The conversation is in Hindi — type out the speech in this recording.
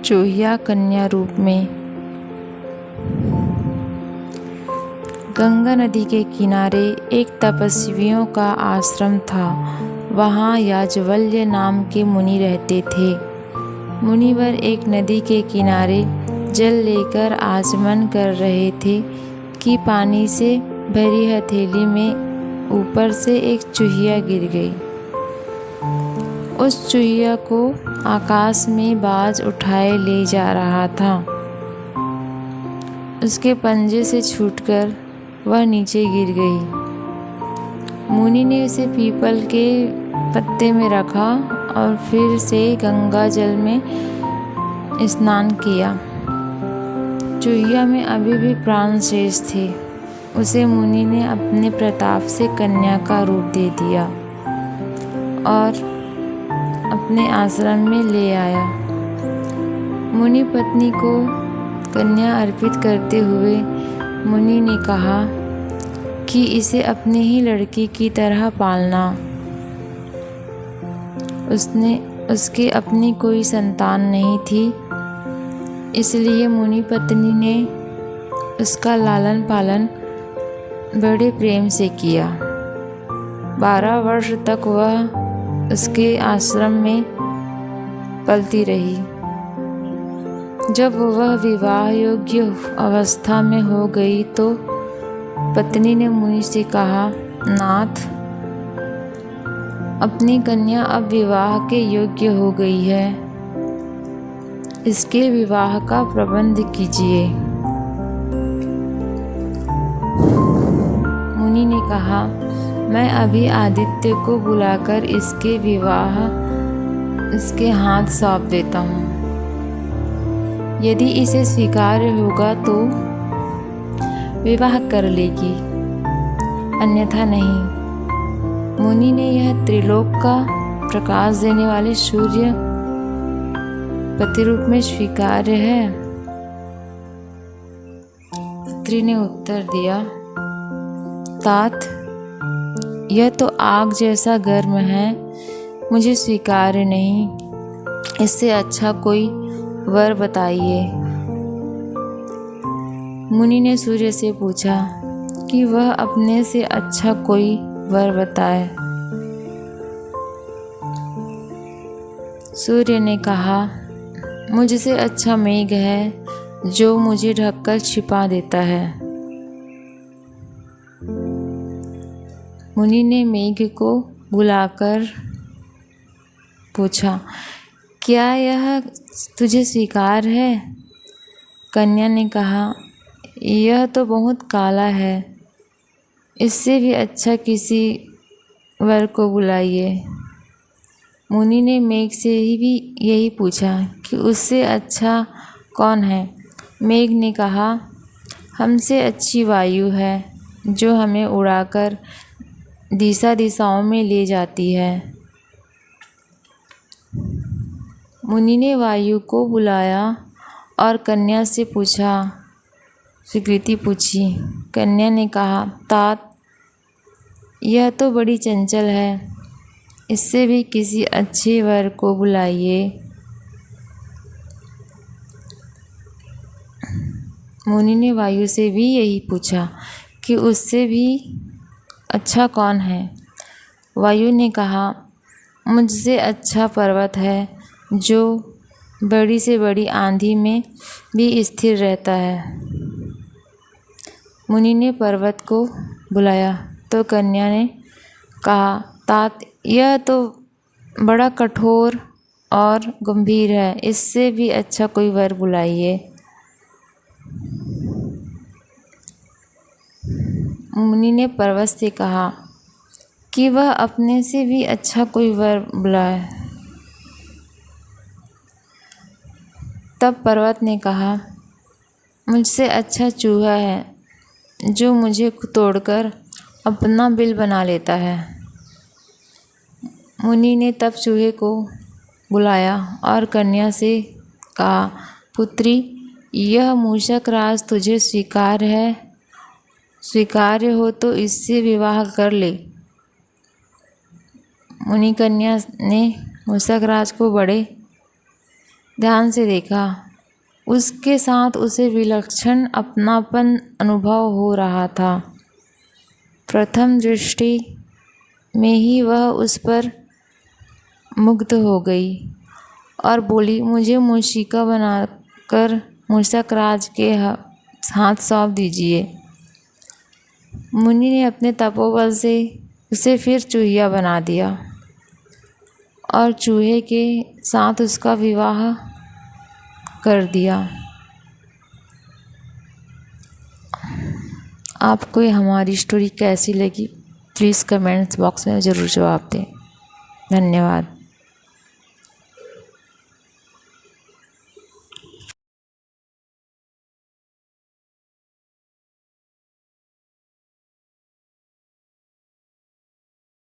चूहिया कन्या रूप में। गंगा नदी के किनारे एक तपस्वियों का आश्रम था। वहाँ याज्वल्य नाम के मुनि रहते थे। मुनिवर एक नदी के किनारे जल लेकर आचमन कर रहे थे कि पानी से भरी हथेली में ऊपर से एक चूहिया गिर गई। उस चूहिया को आकाश में बाज उठाए ले जा रहा था। उसके पंजे से छूटकर वह नीचे गिर गई। मुनि ने उसे पीपल के पत्ते में रखा और फिर से गंगा जल में स्नान किया। चूहिया में अभी भी प्राण शेष थे। उसे मुनि ने अपने प्रताप से कन्या का रूप दे दिया और अपने आश्रम में ले आया। मुनि पत्नी को कन्या अर्पित करते हुए मुनि ने कहा कि इसे अपनी ही लड़की की तरह पालना। उसके अपनी कोई संतान नहीं थी, इसलिए मुनि पत्नी ने उसका लालन पालन बड़े प्रेम से किया। 12 वर्ष तक वह उसके आश्रम में पलती रही। जब वह विवाह योग्य अवस्था में हो गई तो पत्नी ने मुनि से कहा, नाथ, अपनी कन्या अब विवाह के योग्य हो गई है। इसके विवाह का प्रबंध कीजिए। मुनि ने कहा, मैं अभी आदित्य को बुलाकर इसके विवाह इसके हाथ सौंप देता हूँ। यदि इसे स्वीकार्य होगा तो विवाह कर लेगी, अन्यथा नहीं। मुनि ने यह त्रिलोक का प्रकाश देने वाले सूर्य पति रूप में स्वीकार्य है? पुत्री ने उत्तर दिया, तात, यह तो आग जैसा गर्म है, मुझे स्वीकार्य नहीं। इससे अच्छा कोई वर बताइए। मुनि ने सूर्य से पूछा कि वह अपने से अच्छा कोई वर बताए। सूर्य ने कहा, मुझसे अच्छा मेघ है जो मुझे ढककर छिपा देता है। मुनि ने मेघ को बुलाकर पूछा, क्या यह तुझे स्वीकार है? कन्या ने कहा, यह तो बहुत काला है, इससे भी अच्छा किसी वर को बुलाइए। मुनि ने मेघ से ही भी यही पूछा कि उससे अच्छा कौन है। मेघ ने कहा, हमसे अच्छी वायु है जो हमें उड़ाकर दिशा दिशाओं में ले जाती है। मुनि ने वायु को बुलाया और कन्या से स्वीकृति पूछी। कन्या ने कहा, तात, यह तो बड़ी चंचल है, इससे भी किसी अच्छे वर को बुलाइए। मुनि ने वायु से भी यही पूछा कि उससे भी अच्छा कौन है। वायु ने कहा, मुझसे अच्छा पर्वत है जो बड़ी से बड़ी आंधी में भी स्थिर रहता है। मुनि ने पर्वत को बुलाया तो कन्या ने कहा, तात, यह तो बड़ा कठोर और गंभीर है, इससे भी अच्छा कोई वर बुलाइए। मुनि ने पर्वत से कहा कि वह अपने से भी अच्छा कोई वर बुलाए। तब पर्वत ने कहा, मुझसे अच्छा चूहा है जो मुझे तोड़कर अपना बिल बना लेता है। मुनि ने तब चूहे को बुलाया और कन्या से कहा, पुत्री, यह मूषक राज तुझे स्वीकार्य हो तो इससे विवाह कर ले। मुनि कन्या ने मूषक राज को बड़े ध्यान से देखा। उसके साथ उसे विलक्षण अपनापन अनुभव हो रहा था। प्रथम दृष्टि में ही वह उस पर मुग्ध हो गई और बोली, मुझे मूषिका बनाकर मूषक राज के हाथ सौंप दीजिए। मुनि ने अपने तपोबल से उसे फिर चूहिया बना दिया और चूहे के साथ उसका विवाह कर दिया। आपको ये हमारी स्टोरी कैसी लगी, प्लीज़ कमेंट्स बॉक्स में ज़रूर जवाब दें। धन्यवाद।